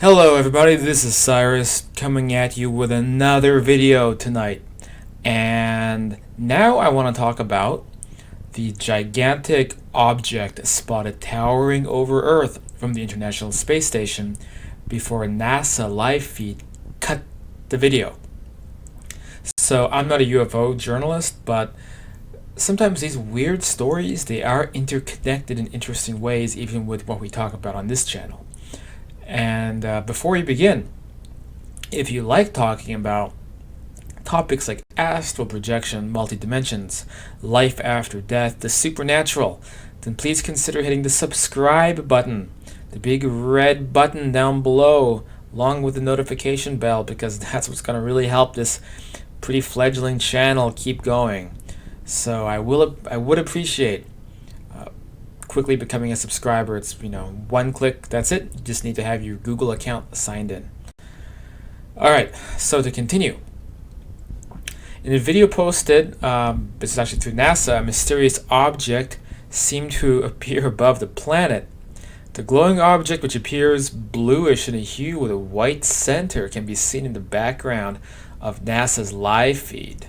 Hello everybody, this is Cyrus coming at you with another video tonight. And now I want to talk about the gigantic object spotted towering over Earth from the International Space Station before a NASA live feed cut the video. So I'm not a UFO journalist, but sometimes these weird stories, they are interconnected in interesting ways, even with what we talk about on this channel. And before we begin, if you like talking about topics like astral projection, multi-dimensions, life after death, the supernatural, then please consider hitting the subscribe button, the big red button down below, along with the notification bell, because that's what's going to really help this pretty fledgling channel keep going. So I would appreciate quickly becoming a subscriber. It's one click, that's it. You just need to have your Google account signed in. Alright, so to continue, in a video posted, this is actually through NASA, a mysterious object seemed to appear above the planet. The glowing object, which appears bluish in a hue with a white center, can be seen in the background of NASA's live feed.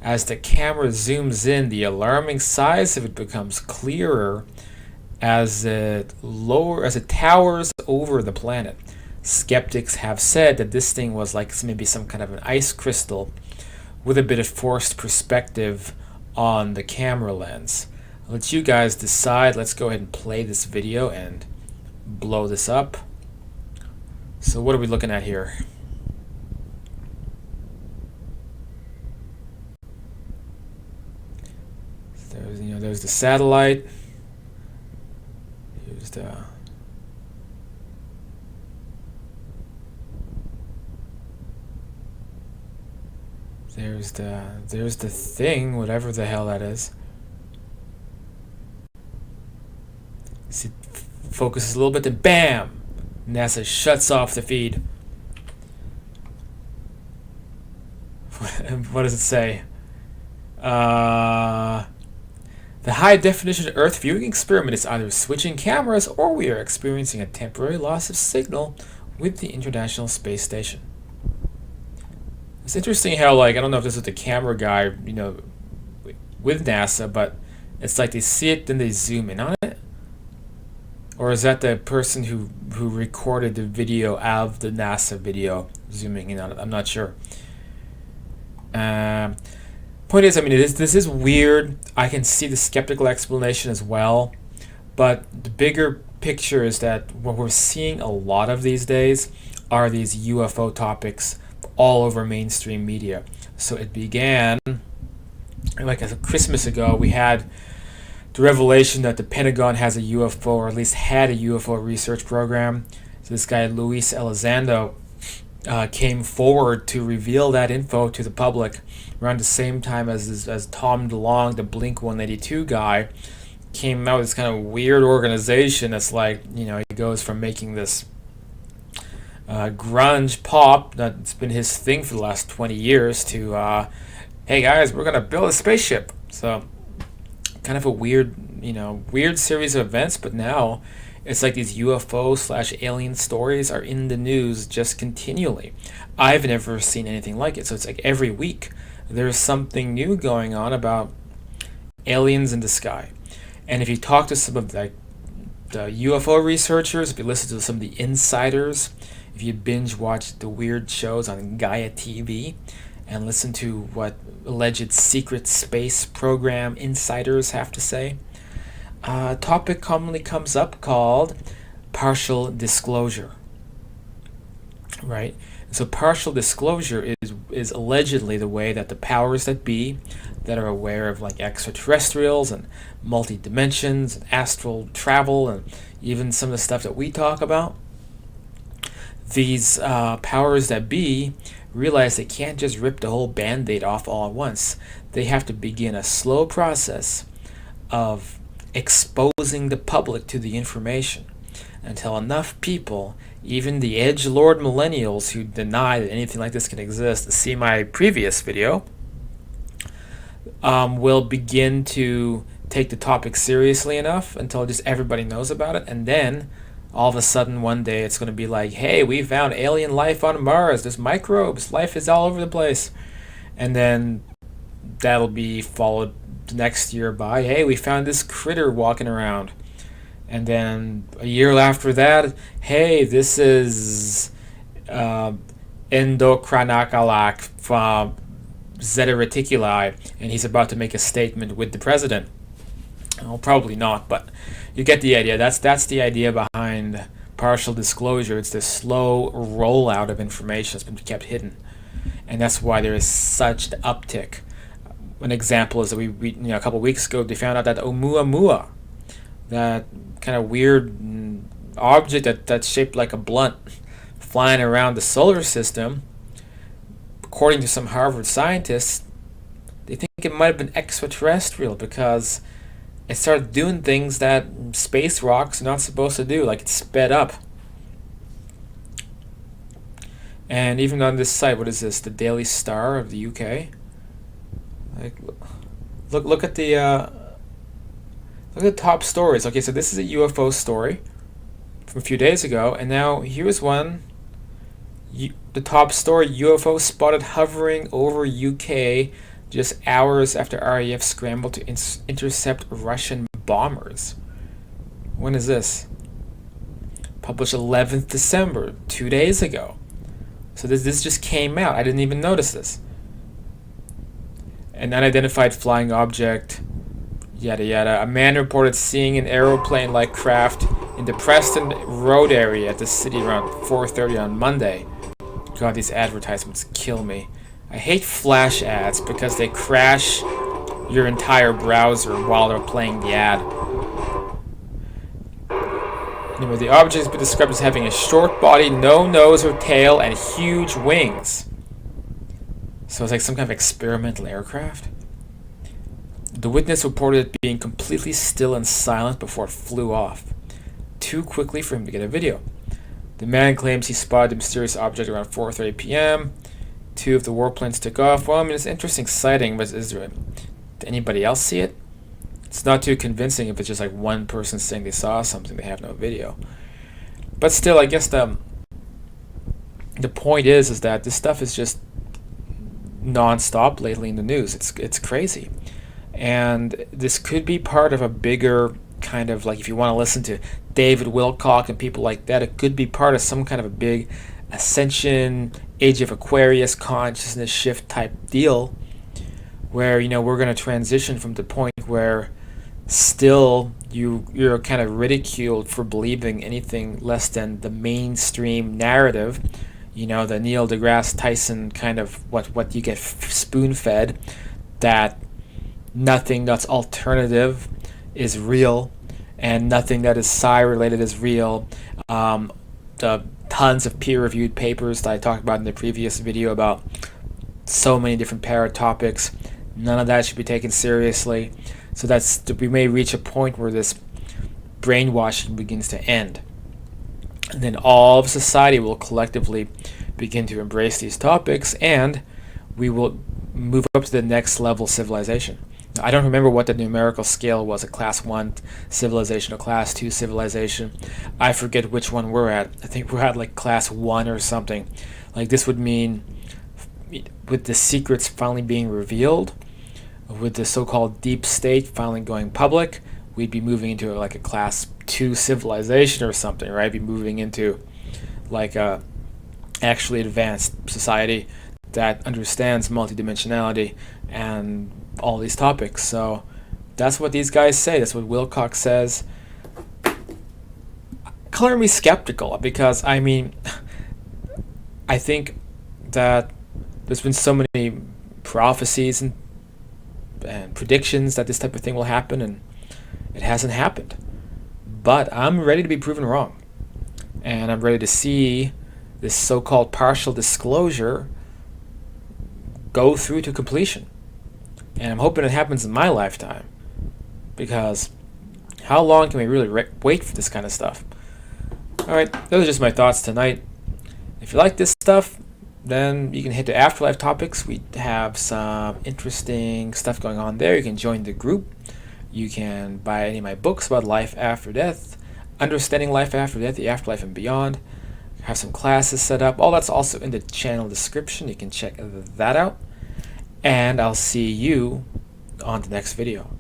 As the camera zooms in, the alarming size of it becomes clearer as it towers over the planet. Skeptics have said that this thing was like maybe some kind of an ice crystal with a bit of forced perspective on the camera lens. I'll let you guys decide. Let's go ahead and play this video and blow this up. So what are we looking at here? There's the satellite. Here's there's the thing, whatever the hell that is. See, focuses a little bit, then bam! NASA shuts off the feed. What does it say? The high-definition Earth viewing experiment is either switching cameras or we are experiencing a temporary loss of signal with the International Space Station. It's interesting how, I don't know if this is the camera guy, with NASA, but it's like they see it, then they zoom in on it. Or is that the person who recorded the video of the NASA video zooming in on it? I'm not sure. Point is, this is weird. I can see the skeptical explanation as well, but the bigger picture is that what we're seeing a lot of these days are these UFO topics all over mainstream media. So it began like a Christmas ago. We had the revelation that the Pentagon has a UFO, or at least had a UFO research program. So this guy Luis Elizondo came forward to reveal that info to the public around the same time as Tom DeLonge, the Blink-182 guy, came out with this kind of weird organization that's he goes from making this grunge pop that's been his thing for the last 20 years to hey guys, we're gonna build a spaceship. So kind of a weird series of events, but now it's like these UFO/alien stories are in the news just continually. I've never seen anything like it. So it's like every week there's something new going on about aliens in the sky. And if you talk to some of the UFO researchers, if you listen to some of the insiders, if you binge watch the weird shows on Gaia TV and listen to what alleged secret space program insiders have to say, a topic commonly comes up called partial disclosure, right? So partial disclosure is allegedly the way that the powers that be, that are aware of extraterrestrials and multi-dimensions and astral travel and even some of the stuff that we talk about, these powers that be realize they can't just rip the whole band-aid off all at once. They have to begin a slow process of exposing the public to the information until enough people, even the edgelord millennials who deny that anything like this can exist, see my previous video, will begin to take the topic seriously enough until just everybody knows about it, and then All of a sudden one day it's going to be like, hey, we found alien life on Mars, there's microbes, life is all over the place. And then that'll be followed the next year by, hey, we found this critter walking around. And then a year after that, hey, this is endocrinakalak from Zeta Reticuli, and he's about to make a statement with the president. Well, probably not, but you get the idea. That's the idea behind partial disclosure. It's this slow rollout of information that's been kept hidden, and that's why there is such an uptick. An example is that we a couple of weeks ago they found out that Oumuamua, that kind of weird object that's shaped like a blunt, flying around the solar system. According to some Harvard scientists, they think it might have been extraterrestrial because it started doing things that space rocks are not supposed to do, like it sped up. And even on this site, what is this? The Daily Star of the UK. Like, look at the top stories. Okay, so this is a UFO story from a few days ago, and now here's one. The top story: UFO spotted hovering over UK just hours after RAF scrambled to intercept Russian bombers. When is this? Published 11th December, 2 days ago. So this just came out. I didn't even notice this. An unidentified flying object, yada yada. A man reported seeing an aeroplane-like craft in the Preston Road area at the city around 4:30 on Monday. God, these advertisements kill me. I hate flash ads because they crash your entire browser while they're playing the ad. Anyway, the object has been described as having a short body, no nose or tail, and huge wings. So it's like some kind of experimental aircraft. The witness reported it being completely still and silent before it flew off, too quickly for him to get a video. The man claims he spotted the mysterious object around 4:30 p.m. Two of the warplanes took off. Well, I mean, it's an interesting sighting, but did anybody else see it? It's not too convincing if it's just like one person saying they saw something, they have no video. But still, I guess the point is that this stuff is just non-stop lately in the news. It's crazy. And this could be part of a bigger kind of, like, if you want to listen to David Wilcock and people like that, it could be part of some kind of a big ascension, Age of Aquarius consciousness shift type deal, where we're going to transition from the point where still you're kind of ridiculed for believing anything less than the mainstream narrative, the Neil deGrasse Tyson kind of what you get spoon-fed, that nothing that's alternative is real and nothing that is psi related is real. The tons of peer-reviewed papers that I talked about in the previous video about so many different paratopics, none of that should be taken seriously. So we may reach a point where this brainwashing begins to end, and then all of society will collectively begin to embrace these topics, and we will move up to the next level civilization. Now, I don't remember what the numerical scale was, a class 1 civilization or class 2 civilization. I forget which one we're at. I think we're at like class 1 or something. Like, this would mean, with the secrets finally being revealed, with the so-called deep state finally going public, we'd be moving into like a class 2 civilization or something, right? Be moving into like a actually advanced society that understands multidimensionality and all these topics. So that's what these guys say. That's what Wilcock says. Color me skeptical, because I mean, I think that there's been so many prophecies and predictions that this type of thing will happen, and it hasn't happened. But I'm ready to be proven wrong, and I'm ready to see this so-called partial disclosure go through to completion. And I'm hoping it happens in my lifetime, because how long can we really wait for this kind of stuff? Alright, those are just my thoughts tonight. If you like this stuff, then you can hit the Afterlife topics. We have some interesting stuff going on there. You can join the group. You can buy any of my books about life after death. understanding life after death, the afterlife and beyond. I have some classes set up. All that's also in the channel description. You can check that out. And I'll see you on the next video.